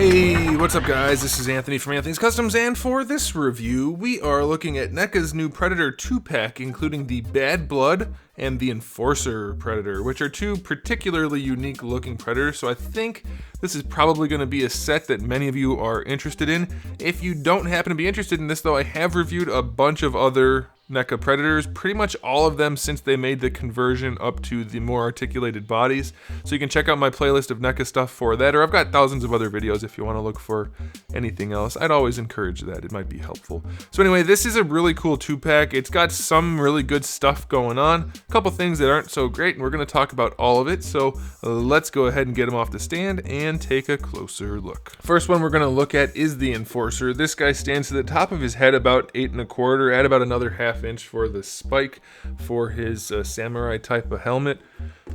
Hey, what's up guys? This is Anthony from Anthony's Customs, and for this review, we are looking at NECA's new Predator 2-pack, including the Bad Blood and the Enforcer Predator, which are two particularly unique looking Predators, so I think this is probably going to be a set that many of you are interested in. If you don't happen to be interested in this though, I have reviewed a bunch of other NECA Predators, pretty much all of them since they made the conversion up to the more articulated bodies. So you can check out my playlist of NECA stuff for that, or I've got thousands of other videos if you want to look for anything else. I'd always encourage that, it might be helpful. So anyway, this is a really cool 2-pack. It's got some really good stuff going on, a couple things that aren't so great, and we're going to talk about all of it. So let's go ahead and get them off the stand and take a closer look. First one we're going to look at is the Enforcer. This guy stands to the top of his head about 8 1/4, add about another ½ inch for the spike for his samurai type of helmet,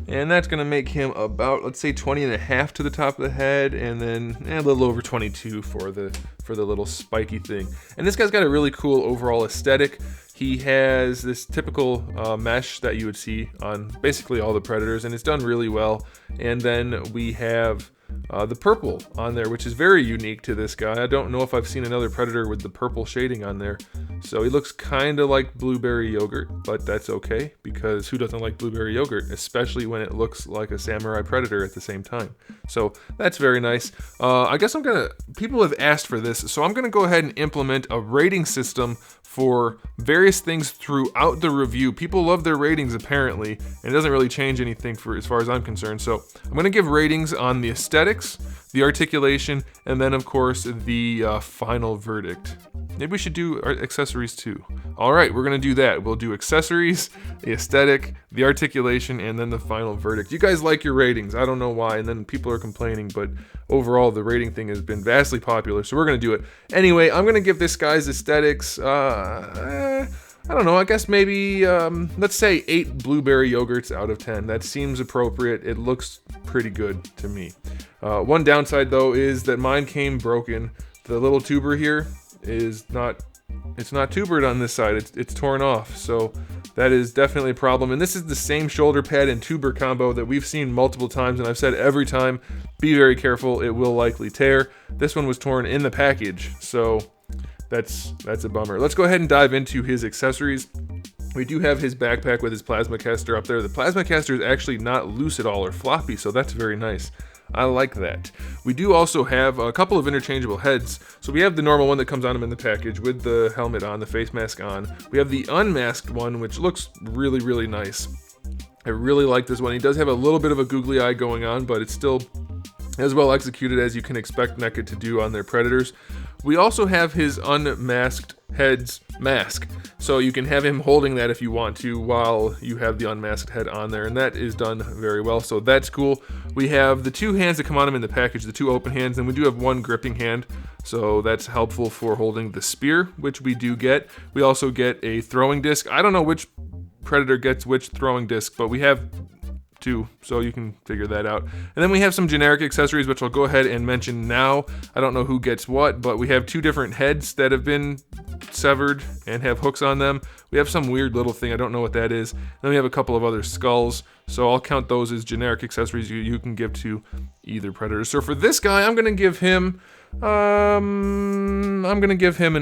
and that's going to make him about, let's say, 20 1/2 to the top of the head, and then a little over 22 for the little spiky thing. And this guy's got a really cool overall aesthetic. He has this typical mesh that you would see on basically all the Predators, and it's done really well. And then we have the purple on there, which is very unique to this guy. I don't know if I've seen another Predator with the purple shading on there. So he looks kind of like blueberry yogurt, but that's okay, because who doesn't like blueberry yogurt, especially when it looks like a samurai Predator at the same time. So that's very nice. I guess people have asked for this, so I'm gonna go ahead and implement a rating system for various things throughout the review. People love their ratings apparently, and it doesn't really change anything as far as I'm concerned. So I'm going to give ratings on the aesthetics, the articulation, and then of course the final verdict. Maybe we should do accessories too. All right, we're going to do that. We'll do accessories, the aesthetic, the articulation, and then the final verdict. You guys like your ratings. I don't know why, and then people are complaining, but overall the rating thing has been vastly popular, so we're going to do it. Anyway, I'm going to give this guy's aesthetics, I don't know, I guess maybe, let's say 8 blueberry yogurts out of 10. That seems appropriate. It looks pretty good to me. One downside though is that mine came broken. The little tuber here is not tubered on this side. It's torn off, so that is definitely a problem. And this is the same shoulder pad and tuber combo that we've seen multiple times, and I've said every time, be very careful, it will likely tear. This one was torn in the package, so that's a bummer. Let's go ahead and dive into his accessories. We do have his backpack with his plasma caster up there. The plasma caster is actually not loose at all or floppy, so that's very nice. I like that. We do also have a couple of interchangeable heads. So we have the normal one that comes on him in the package with the helmet on, the face mask on. We have the unmasked one, which looks really, really nice. I really like this one. He does have a little bit of a googly eye going on, but it's still as well executed as you can expect NECA to do on their Predators. We also have his unmasked head's mask, so you can have him holding that if you want to while you have the unmasked head on there, and that is done very well, so that's cool. We have the 2 hands that come on him in the package, the 2 open hands, and we do have 1 gripping hand, so that's helpful for holding the spear, which we do get. We also get a throwing disc. I don't know which Predator gets which throwing disc, but we have 2, so you can figure that out. And then we have some generic accessories, which I'll go ahead and mention now. I don't know who gets what, but we have 2 different heads that have been severed and have hooks on them. We have some weird little thing, I don't know what that is. Then we have a couple of other skulls, so I'll count those as generic accessories you can give to either Predator. So for this guy, I'm gonna give him an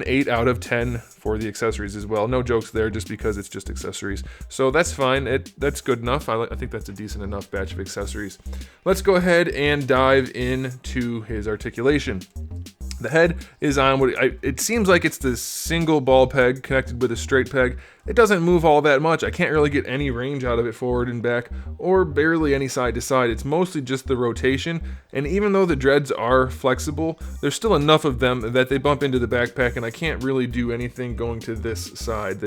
8 out of 10 for the accessories as well. No jokes there, just because it's just accessories. So that's fine. That's good enough. I think that's a decent enough batch of accessories. Let's go ahead and dive into his articulation. The head is on it seems like it's the single ball peg connected with a straight peg. It doesn't move all that much. I can't really get any range out of it forward and back, or barely any side to side. It's mostly just the rotation, and even though the dreads are flexible, there's still enough of them that they bump into the backpack, and I can't really do anything going to this side.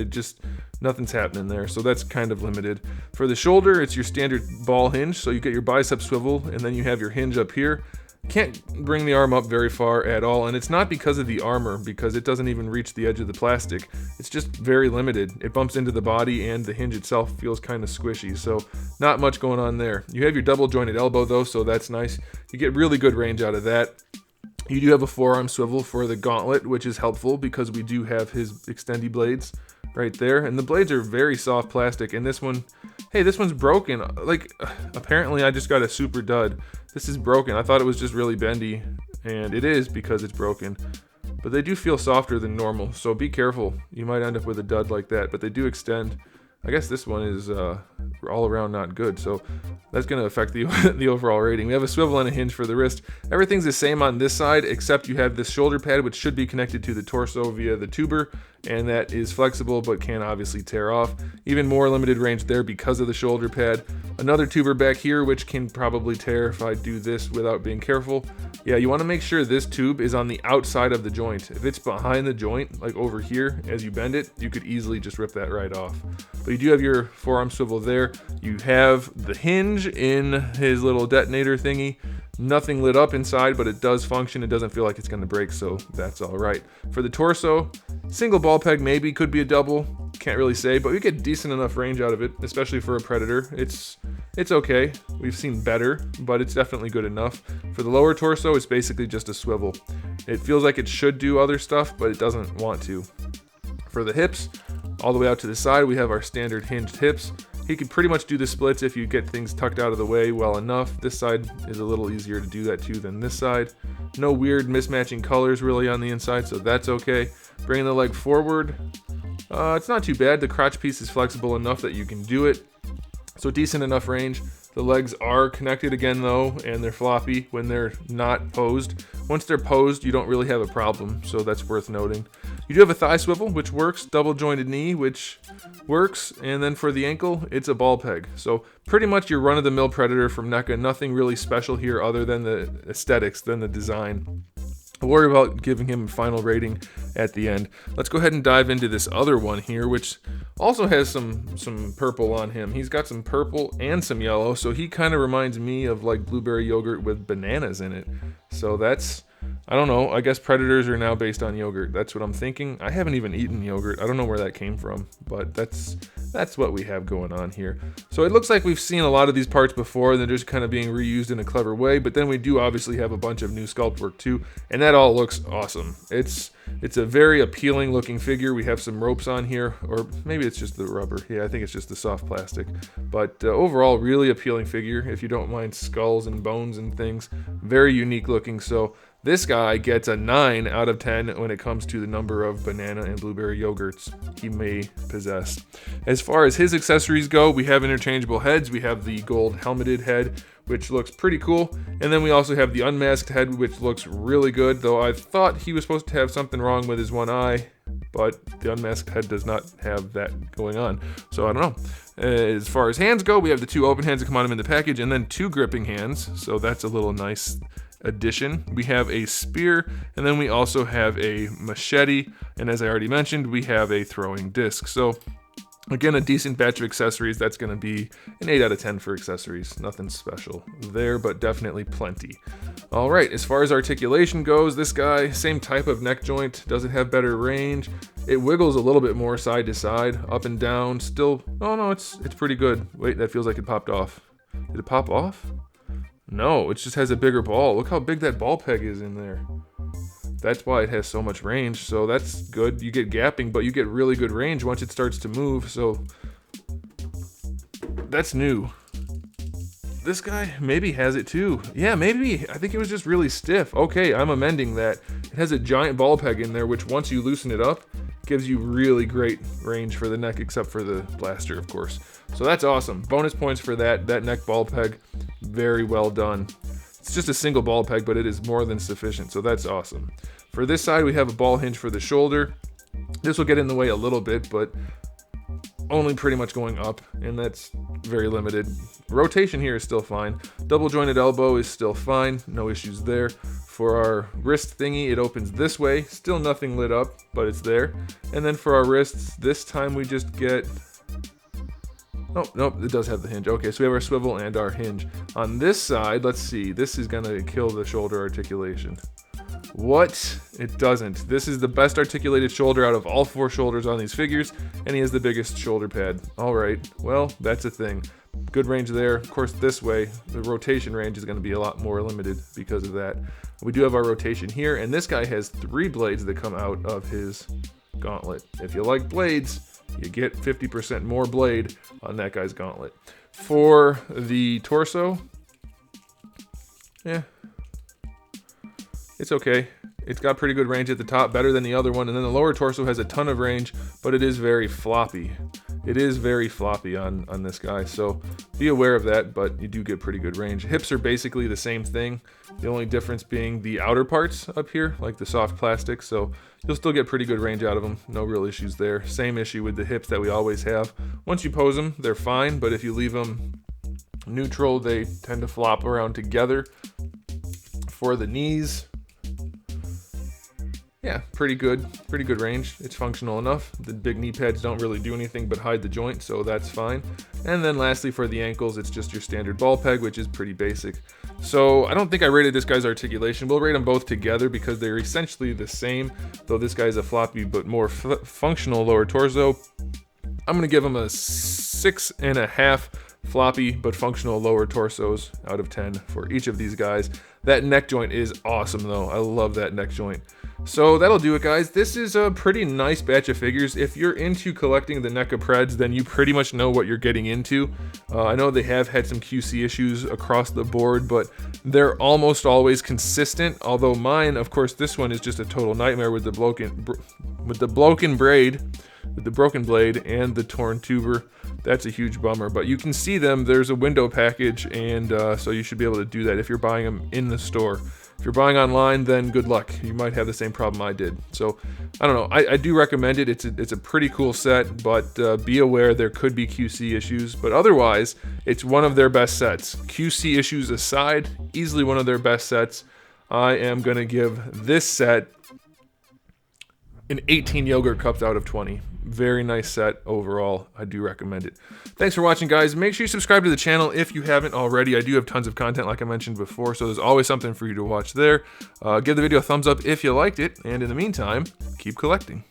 Nothing's happening there, so that's kind of limited. For the shoulder, it's your standard ball hinge, so you get your bicep swivel, and then you have your hinge up here. Can't bring the arm up very far at all, and it's not because of the armor, because it doesn't even reach the edge of the plastic. It's just very limited. It bumps into the body, and the hinge itself feels kind of squishy, so not much going on there. You have your double jointed elbow though, so that's nice. You get really good range out of that. You do have a forearm swivel for the gauntlet, which is helpful because we do have his extendy blades right there. And the blades are very soft plastic. And this one, hey, this one's broken. Like, apparently I just got a super dud. This is broken. I thought it was just really bendy, and it is because it's broken. But they do feel softer than normal, so be careful. You might end up with a dud like that, but they do extend. I guess this one is all around not good, so that's going to affect the the overall rating. We have a swivel and a hinge for the wrist. Everything's the same on this side, except you have this shoulder pad, which should be connected to the torso via the tuber, and that is flexible but can obviously tear off. Even more limited range there because of the shoulder pad. Another tuber back here, which can probably tear if I do this without being careful. Yeah, you want to make sure this tube is on the outside of the joint. If it's behind the joint, like over here, as you bend it, you could easily just rip that right off. But you do have your forearm swivel there. You have the hinge in his little detonator thingy. Nothing lit up inside, but it does function. It doesn't feel like it's going to break, so that's all right. For the torso, single ball peg maybe, could be a double. Can't really say, but we get decent enough range out of it, especially for a Predator. It's okay. We've seen better, but it's definitely good enough. For the lower torso, it's basically just a swivel. It feels like it should do other stuff, but it doesn't want to. For the hips, all the way out to the side, we have our standard hinged hips. He could pretty much do the splits if you get things tucked out of the way well enough. This side is a little easier to do that too than this side. No weird mismatching colors really on the inside, so that's okay. Bringing the leg forward, it's not too bad. The crotch piece is flexible enough that you can do it. So decent enough range. The legs are connected again though, and they're floppy when they're not posed. Once they're posed, you don't really have a problem, so that's worth noting. You do have a thigh swivel, which works, double jointed knee, which works, and then for the ankle, it's a ball peg. So pretty much your run-of-the-mill Predator from NECA, nothing really special here other than the aesthetics, than the design. I'll worry about giving him a final rating at the end. Let's go ahead and dive into this other one here, which also has some purple on him. He's got some purple and some yellow, so he kind of reminds me of like blueberry yogurt with bananas in it. So that's, I don't know, I guess Predators are now based on yogurt. That's what I'm thinking. I haven't even eaten yogurt. I don't know where that came from, but that's what we have going on here. So it looks like we've seen a lot of these parts before, and they're just kind of being reused in a clever way, but then we do obviously have a bunch of new sculpt work too, and that all looks awesome. It's a very appealing looking figure. We have some ropes on here, or maybe it's just the rubber. Yeah, I think it's just the soft plastic. But overall, really appealing figure if you don't mind skulls and bones and things. Very unique looking. So this guy gets a 9 out of 10 when it comes to the number of banana and blueberry yogurts he may possess. As far as his accessories go, we have interchangeable heads. We have the gold helmeted head, which looks pretty cool. And then we also have the unmasked head, which looks really good, though I thought he was supposed to have something wrong with his one eye, but the unmasked head does not have that going on. So I don't know. As far as hands go, we have the 2 open hands that come on him in the package, and then 2 gripping hands. So that's a little nice addition. We have a spear, and then we also have a machete, and as I already mentioned, we have a throwing disc. So again, a decent batch of accessories. That's going to be an 8 out of 10 for accessories. Nothing special there, but definitely plenty. All right, as far as articulation goes, this guy, same type of neck joint. Does it have better range? It wiggles a little bit more side to side, up and down. Still, oh no, it's pretty good. Wait, that feels like it popped off. Did it pop off? No, it just has a bigger ball. Look how big that ball peg is in there. That's why it has so much range, so that's good. You get gapping, but you get really good range once it starts to move, so that's new. This guy maybe has it too. Yeah, maybe. I think it was just really stiff. Okay, I'm amending that. It has a giant ball peg in there, which once you loosen it up, gives you really great range for the neck, except for the blaster, of course. So that's awesome. Bonus points for that neck ball peg. Very well done. It's just a single ball peg, but it is more than sufficient, so that's awesome. For this side, we have a ball hinge for the shoulder. This will get in the way a little bit, but only pretty much going up, and that's very limited. Rotation here is still fine. Double jointed elbow is still fine. No issues there. For our wrist thingy, it opens this way. Still nothing lit up, but it's there. And then for our wrists, this time we just get... Oh, nope, it does have the hinge. Okay, so we have our swivel and our hinge. On this side, let's see. This is gonna kill the shoulder articulation. What? It doesn't. This is the best articulated shoulder out of all 4 shoulders on these figures, and he has the biggest shoulder pad. All right, well, that's a thing. Good range there. Of course, this way, the rotation range is going to be a lot more limited because of that. We do have our rotation here, and this guy has 3 blades that come out of his gauntlet. If you like blades, you get 50% more blade on that guy's gauntlet. For the torso, yeah, it's okay. It's got pretty good range at the top, better than the other one, and then the lower torso has a ton of range, but it is very floppy. It is very floppy on this guy, so be aware of that, but you do get pretty good range. Hips are basically the same thing, the only difference being the outer parts up here, like the soft plastic, so you'll still get pretty good range out of them, no real issues there. Same issue with the hips that we always have. Once you pose them, they're fine, but if you leave them neutral, they tend to flop around together. For the knees, yeah, pretty good range. It's functional enough. The big knee pads don't really do anything but hide the joint, so that's fine. And then lastly, for the ankles, it's just your standard ball peg, which is pretty basic. So I don't think I rated this guy's articulation. We'll rate them both together because they're essentially the same, though this guy's a floppy but more functional lower torso. I'm gonna give him a 6.5 floppy but functional lower torsos out of 10 for each of these guys. That neck joint is awesome though. I love that neck joint. So that'll do it, guys. This is a pretty nice batch of figures. If you're into collecting the NECA Preds, then you pretty much know what you're getting into. I know they have had some QC issues across the board, but they're almost always consistent. Although mine, of course, this one is just a total nightmare with the broken blade and the torn tuber. That's a huge bummer, but you can see them. There's a window package, and so you should be able to do that if you're buying them in the store. If you're buying online, then good luck. You might have the same problem I did. So, I don't know. I do recommend it. It's a pretty cool set, but be aware there could be QC issues. But otherwise, it's one of their best sets. QC issues aside, easily one of their best sets. I am going to give this set an 18 yogurt cups out of 20. Very nice set overall. I do recommend it. Thanks for watching, guys. Make sure you subscribe to the channel if you haven't already. I do have tons of content like I mentioned before, so there's always something for you to watch there. Give the video a thumbs up if you liked it, and in the meantime, keep collecting.